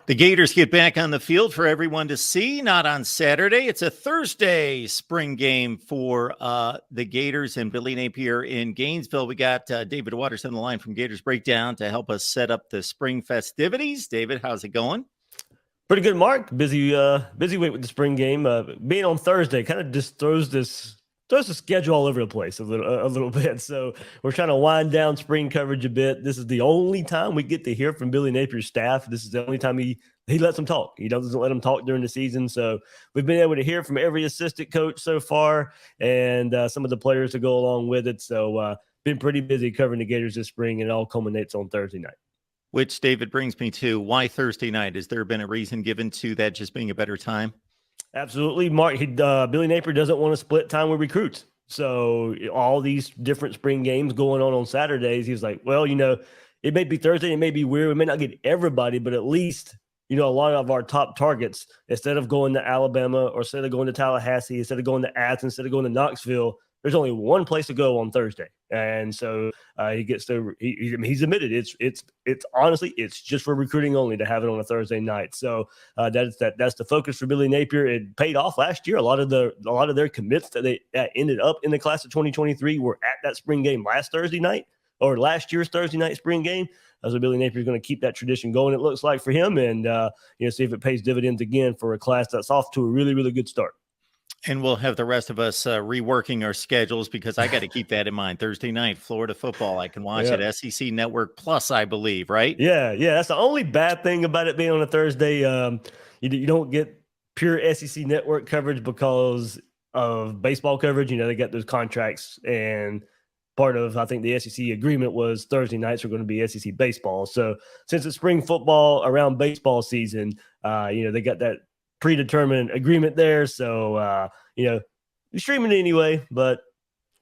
The Gators get back on the field for everyone to see, not on Saturday. It's a Thursday spring game for the Gators and Billy Napier in Gainesville. We got David Waters on the line from Gators Breakdown to help us set up the spring festivities. David, how's it going? Pretty good, Mark. Busy week with the spring game. Being on Thursday kind of just throws the schedule all over the place a little bit. So we're trying to wind down spring coverage a bit. This is the only time we get to hear from Billy Napier's staff. This is the only time he lets them talk. He doesn't let them talk during the season. So we've been able to hear from every assistant coach so far and some of the players to go along with it. So been pretty busy covering the Gators this spring, and it all culminates on Thursday night. Which, David, brings me to why Thursday night? Has there been a reason given to that just being a better time? Absolutely, Mark. Billy Napier doesn't want to split time with recruits. So all these different spring games going on Saturdays, he was like, well, it may be Thursday, it may be weird. We may not get everybody, but at least, a lot of our top targets, instead of going to Alabama or instead of going to Tallahassee, instead of going to Athens, instead of going to Knoxville, there's only one place to go on Thursday. And so he gets to, he's admitted it's honestly, it's just for recruiting only to have it on a Thursday night. So that's the focus for Billy Napier. It paid off last year. A lot of their commits that ended up in the class of 2023 were at that spring game last Thursday night, or last year's Thursday night spring game. So Billy Napier is going to keep that tradition going, it looks like, for him, and see if it pays dividends again for a class that's off to a really, really good start. And we'll have the rest of us reworking our schedules, because I got to keep that in mind. Thursday night, Florida football. I can watch it. SEC Network Plus, I believe, right? Yeah. That's the only bad thing about it being on a Thursday. You don't get pure SEC Network coverage because of baseball coverage. They got those contracts, and part of, I think, the SEC agreement was Thursday nights are going to be SEC baseball. So since it's spring football around baseball season, they got that predetermined agreement there. So, you're streaming it anyway, but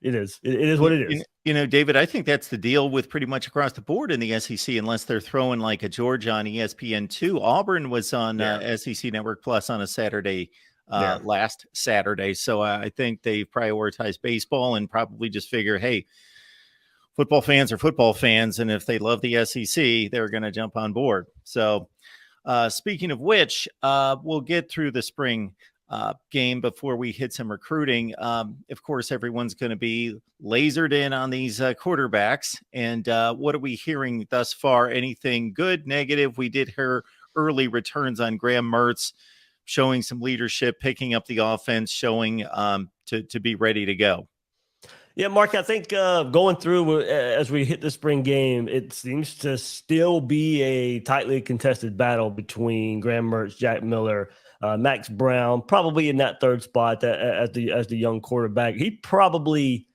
it is what it is. David, I think that's the deal with pretty much across the board in the SEC, unless they're throwing like a Georgia on ESPN2. Auburn was on SEC Network Plus on a Saturday, last Saturday. So I think they prioritize baseball and probably just figure, hey, football fans are football fans, and if they love the SEC, they're going to jump on board. So speaking of which, we'll get through the spring game before we hit some recruiting. Of course, everyone's going to be lasered in on these quarterbacks. And what are we hearing thus far? Anything good, negative? We did hear early returns on Graham Mertz showing some leadership, picking up the offense, showing to be ready to go. Yeah, Mark, I think going through as we hit the spring game, it seems to still be a tightly contested battle between Graham Mertz, Jack Miller, Max Brown, probably in that third spot as the young quarterback. He probably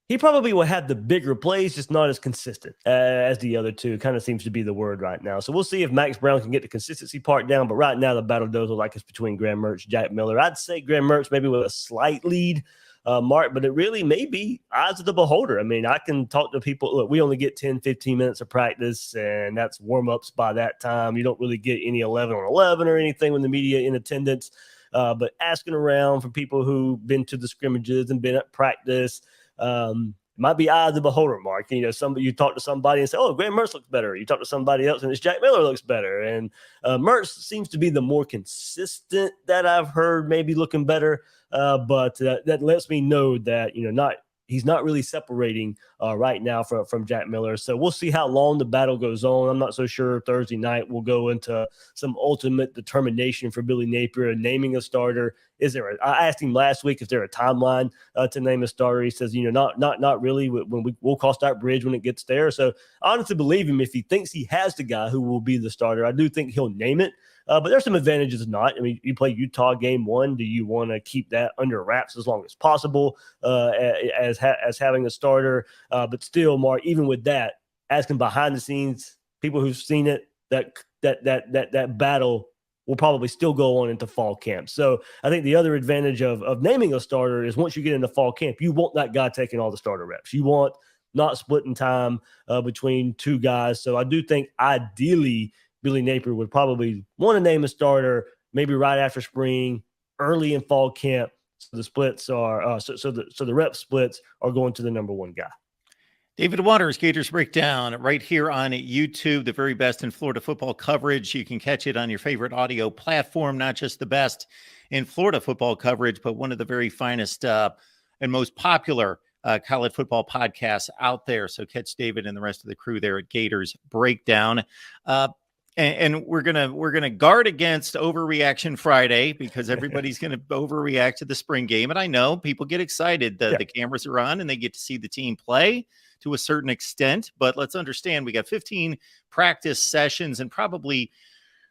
will have the bigger plays, just not as consistent as the other two. Kind of seems to be the word right now. So we'll see if Max Brown can get the consistency part down. But right now, the battle does look like it's between Graham Mertz, Jack Miller. I'd say Graham Mertz maybe with a slight lead, Mark, but it really may be eyes of the beholder. I mean, I can talk to people. Look, we only get 10, 15 minutes of practice, and that's warm-ups by that time. You don't really get any 11 on 11 or anything with the media in attendance. But asking around from people who've been to the scrimmages and been at practice, might be eyes of the beholder, Mark. You talk to somebody and say, oh, Graham Mertz looks better. You talk to somebody else and it's Jack Miller looks better. And Mertz seems to be the more consistent that I've heard, maybe looking better. But that lets me know that, he's not really separating right now from Jack Miller. So we'll see how long the battle goes on. I'm not so sure Thursday night will go into some ultimate determination for Billy Napier naming a starter. I asked him last week, is there a timeline to name a starter? He says, not really. We'll cross that bridge when it gets there. So I honestly believe him if he thinks he has the guy who will be the starter. I do think he'll name it. But there's some advantages not. I mean, you play Utah game one. Do you want to keep that under wraps as long as possible as having a starter? But still, Mark, even with that, asking behind the scenes, people who've seen it, that battle will probably still go on into fall camp. So I think the other advantage of naming a starter is once you get into fall camp, you want that guy taking all the starter reps. You want not splitting time between two guys. So I do think ideally Billy Napier would probably want to name a starter maybe right after spring, early in fall camp. So the splits are so the rep splits are going to the number one guy. David Waters, Gators Breakdown, right here on YouTube, the very best in Florida football coverage. You can catch it on your favorite audio platform, not just the best in Florida football coverage, but one of the very finest and most popular college football podcasts out there. So catch David and the rest of the crew there at Gators Breakdown. And we're gonna guard against overreaction Friday because everybody's gonna overreact to the spring game. And I know people get excited. The cameras are on and they get to see the team play to a certain extent. But let's understand we got 15 practice sessions and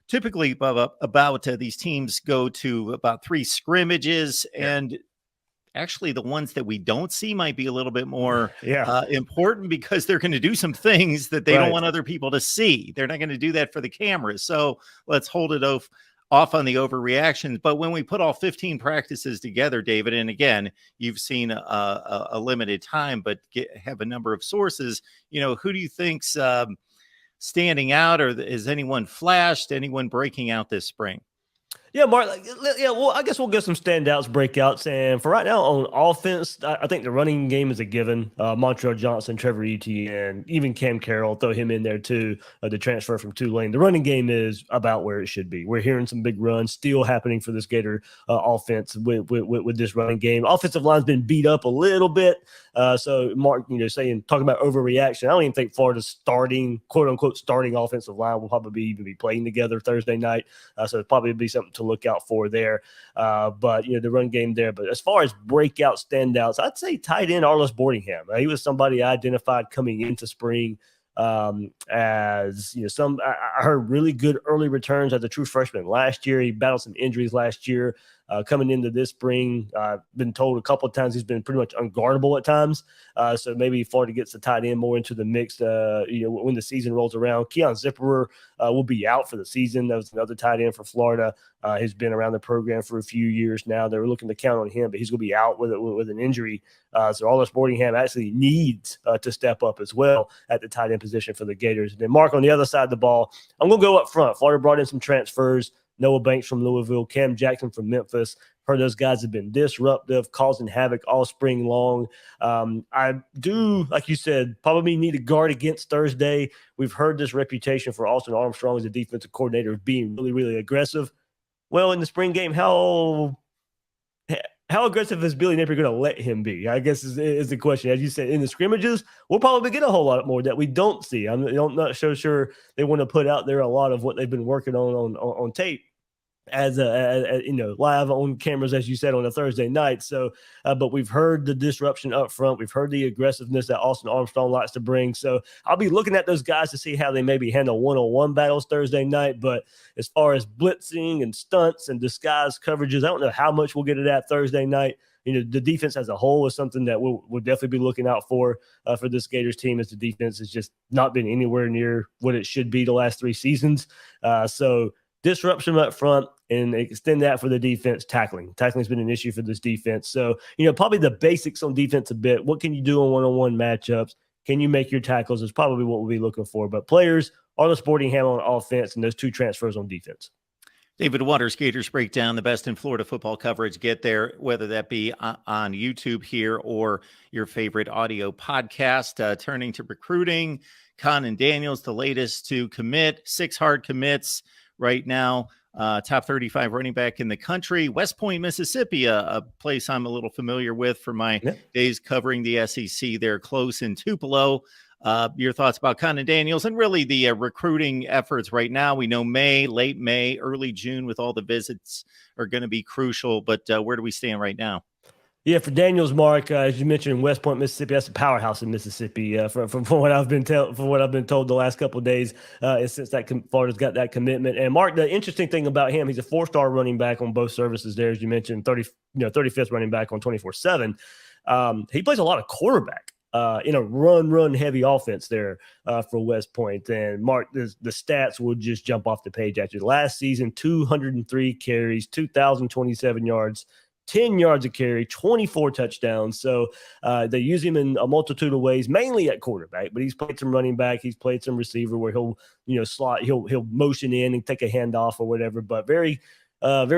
typically about these teams go to about 3 scrimmages. And actually the ones that we don't see might be a little bit more important because they're going to do some things that they don't want other people to see. They're not going to do that for the cameras. So let's hold it off on the overreactions. But when we put all 15 practices together, David, and again, you've seen a limited time, but have a number of sources, who do you think's standing out, or is anyone flashed, anyone breaking out this spring? Yeah, Mark. Well, I guess we'll get some standouts, breakouts, and for right now on offense, I think the running game is a given. Montreal Johnson, Trevor Etienne, even Cam Carroll, throw him in there too. The transfer from Tulane. The running game is about where it should be. We're hearing some big runs still happening for this Gator offense with this running game. Offensive line's been beat up a little bit. So Mark, talking about overreaction, I don't even think Florida's starting, quote unquote, starting offensive line will probably even be playing together Thursday night. So it'll probably be something to look out for there. But the run game there. But as far as breakout standouts, I'd say tight end Arlis Boardingham. He was somebody I identified coming into spring as I heard really good early returns as a true freshman last year. He battled some injuries last year. Coming into this spring, been told a couple of times he's been pretty much unguardable at times. So maybe Florida gets the tight end more into the mix. When the season rolls around, Keon Zipperer will be out for the season. That was another tight end for Florida. He's been around the program for a few years now. They're looking to count on him, but he's going to be out with an injury. So Arlis Boardingham actually needs to step up as well at the tight end position for the Gators. And then Mark, on the other side of the ball, I'm going to go up front. Florida brought in some transfers. Noah Banks from Louisville, Cam Jackson from Memphis. Heard those guys have been disruptive, causing havoc all spring long. I do, like you said, probably need to guard against Thursday. We've heard this reputation for Austin Armstrong as a defensive coordinator of being really, really aggressive. Well, in the spring game, how aggressive is Billy Napier going to let him be? I guess is the question. As you said, in the scrimmages, we'll probably get a whole lot more that we don't see. I'm not so sure they want to put out there a lot of what they've been working on tape as live on cameras, as you said, on a Thursday night. So, but we've heard the disruption up front. We've heard the aggressiveness that Austin Armstrong likes to bring. So I'll be looking at those guys to see how they maybe handle one-on-one battles Thursday night. But as far as blitzing and stunts and disguise coverages, I don't know how much we'll get at that Thursday night. The defense as a whole is something that we'll definitely be looking out for this Gators team, as the defense has just not been anywhere near what it should be the last 3 seasons. So disruption up front, and extend that for the defense. Tackling's been an issue for this defense. So, probably the basics on defense a bit. What can you do on one-on-one matchups? Can you make your tackles? Is probably what we'll be looking for. But players, Arlis Boardingham on offense, and those 2 transfers on defense. David Waters, Gators Breakdown, the best in Florida football coverage. Get there, whether that be on YouTube here or your favorite audio podcast. Turning to recruiting, Conan Daniels, the latest to commit, 6 hard commits right now. Top 35 running back in the country. West Point, Mississippi, a place I'm a little familiar with for my days covering the SEC. They're close in Tupelo. Your thoughts about Conan Daniels and really the recruiting efforts right now? We know late May, early June with all the visits are going to be crucial, but where do we stand right now? Yeah, for Daniels, Mark, as you mentioned, West Point, Mississippi, that's a powerhouse in Mississippi. From what I've been told the last couple of days, since that Florida's got that commitment. And Mark, the interesting thing about him, he's a 4-star running back on both services there, as you mentioned, 35th running back on 24/7. He plays a lot of quarterback in a run heavy offense there for West Point. And Mark, the stats will just jump off the page at you. Last season, 203 carries, 2,027 yards. 10 yards a carry, 24 touchdowns. So they use him in a multitude of ways, mainly at quarterback, but he's played some running back. He's played some receiver where he'll, slot, he'll motion in and take a handoff or whatever, but very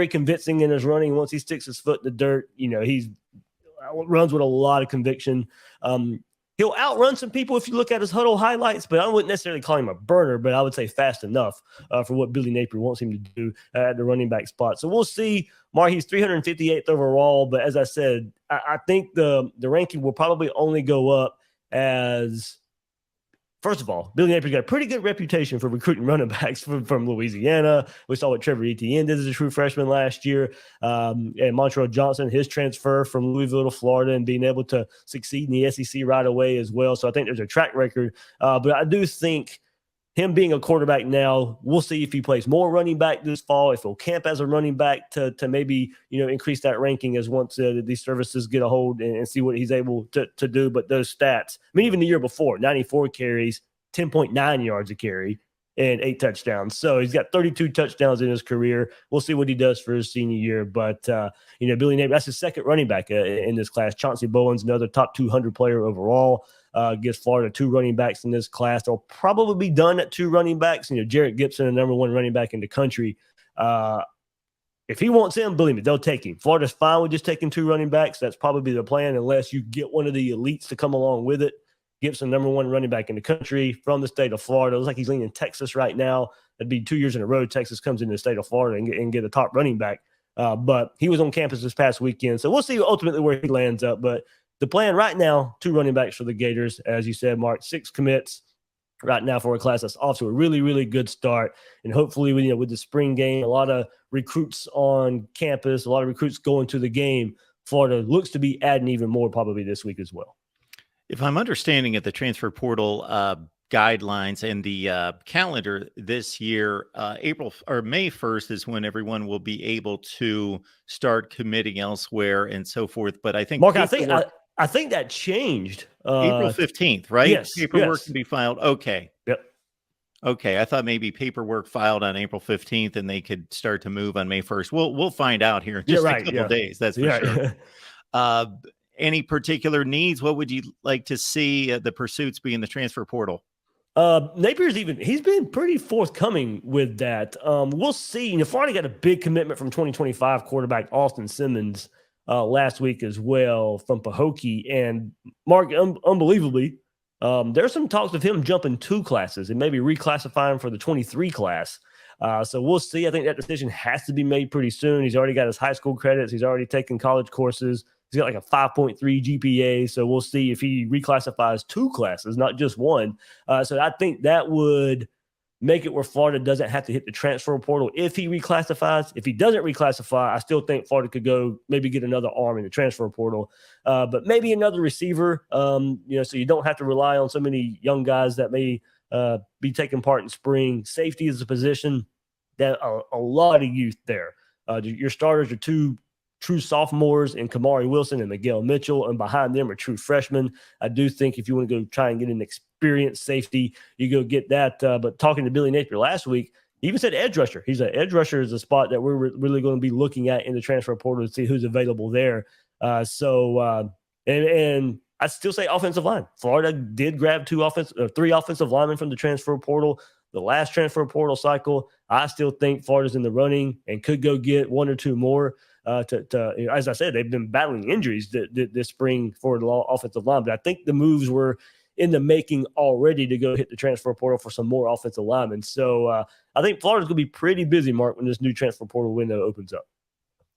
convincing in his running. Once he sticks his foot in the dirt, he's runs with a lot of conviction. He'll outrun some people if you look at his huddle highlights, but I wouldn't necessarily call him a burner, but I would say fast enough for what Billy Napier wants him to do at the running back spot. So we'll see. Mark, he's 358th overall, but as I said, I think the ranking will probably only go up as, first of all, Billy Napier's got a pretty good reputation for recruiting running backs from Louisiana. We saw what Trevor Etienne did as a true freshman last year. And Montrell Johnson, his transfer from Louisville to Florida and being able to succeed in the SEC right away as well. So I think there's a track record. But I do think him being a quarterback now, we'll see if he plays more running back this fall, if he'll camp as a running back to maybe, increase that ranking as once these services get a hold and see what he's able to do. But those stats, I mean, even the year before, 94 carries, 10.9 yards a carry, and 8 touchdowns. So he's got 32 touchdowns in his career. We'll see what he does for his senior year. But, Billy Napier, that's his second running back in this class. Chauncey Bowen's another top 200 player overall. Gives Florida 2 running backs in this class. They'll probably be done at 2 running backs. Jarrett Gibson, the number 1 running back in the country. If he wants him, believe me, they'll take him. Florida's fine with just taking 2 running backs. That's probably the plan unless you get one of the elites to come along with it. Gibson, number 1 running back in the country from the state of Florida. It looks like he's leaning Texas right now. It'd be 2 years in a row Texas comes into the state of Florida and get a top running back. But he was on campus this past weekend. So we'll see ultimately where he lands up. But the plan right now, 2 running backs for the Gators. As you said, Mark, 6 commits right now for a class that's off to a really, really good start. And hopefully, with the spring game, a lot of recruits on campus, a lot of recruits going to the game, Florida looks to be adding even more probably this week as well. If I'm understanding it, the transfer portal guidelines and the calendar this year, April or May 1st is when everyone will be able to start committing elsewhere and so forth. But I think, Mark, I think that changed. April 15th, right? Yes. Paperwork can be filed. Okay. Yep. Okay. I thought maybe paperwork filed on April 15th and they could start to move on May 1st. We'll find out here in just a couple of days. That's for sure. Any particular needs? What would you like to see the pursuits be in the transfer portal? Napier's he's been pretty forthcoming with that. We'll see. Florida got a big commitment from 2025 quarterback Austin Simmons last week as well from Pahokee. And Mark, unbelievably, there's some talks of him jumping 2 classes and maybe reclassifying for the 23 class. So we'll see. I think that decision has to be made pretty soon. He's already got his high school credits. He's already taken college courses. He's got like a 5.3 GPA. So we'll see if he reclassifies 2 classes, not just 1. So I think that would make it where Florida doesn't have to hit the transfer portal if he reclassifies. If he doesn't reclassify, I still think Florida could go maybe get another arm in the transfer portal, but maybe another receiver, so you don't have to rely on so many young guys that may be taking part in spring. Safety is a position that a lot of youth there. Your starters are 2 true sophomores in Kamari Wilson and Miguel Mitchell, and behind them are true freshmen. I do think if you want to go try and get an experienced safety, you go get that. But talking to Billy Napier last week, he even said edge rusher. He's an edge rusher is a spot that we're really going to be looking at in the transfer portal to see who's available there. And I still say offensive line. Florida did grab 3 offensive linemen from the transfer portal. The last transfer portal cycle, I still think Florida's in the running and could go get 1 or 2 more. As I said, they've been battling injuries this spring for the offensive line, but I think the moves were in the making already to go hit the transfer portal for some more offensive linemen. So I think Florida's going to be pretty busy, Mark, when this new transfer portal window opens up.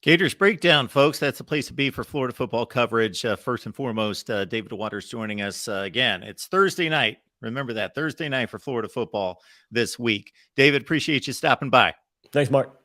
Gators Breakdown, folks. That's the place to be for Florida football coverage. First and foremost, David Waters joining us again. It's Thursday night. Remember that, Thursday night for Florida football this week. David, appreciate you stopping by. Thanks, Mark.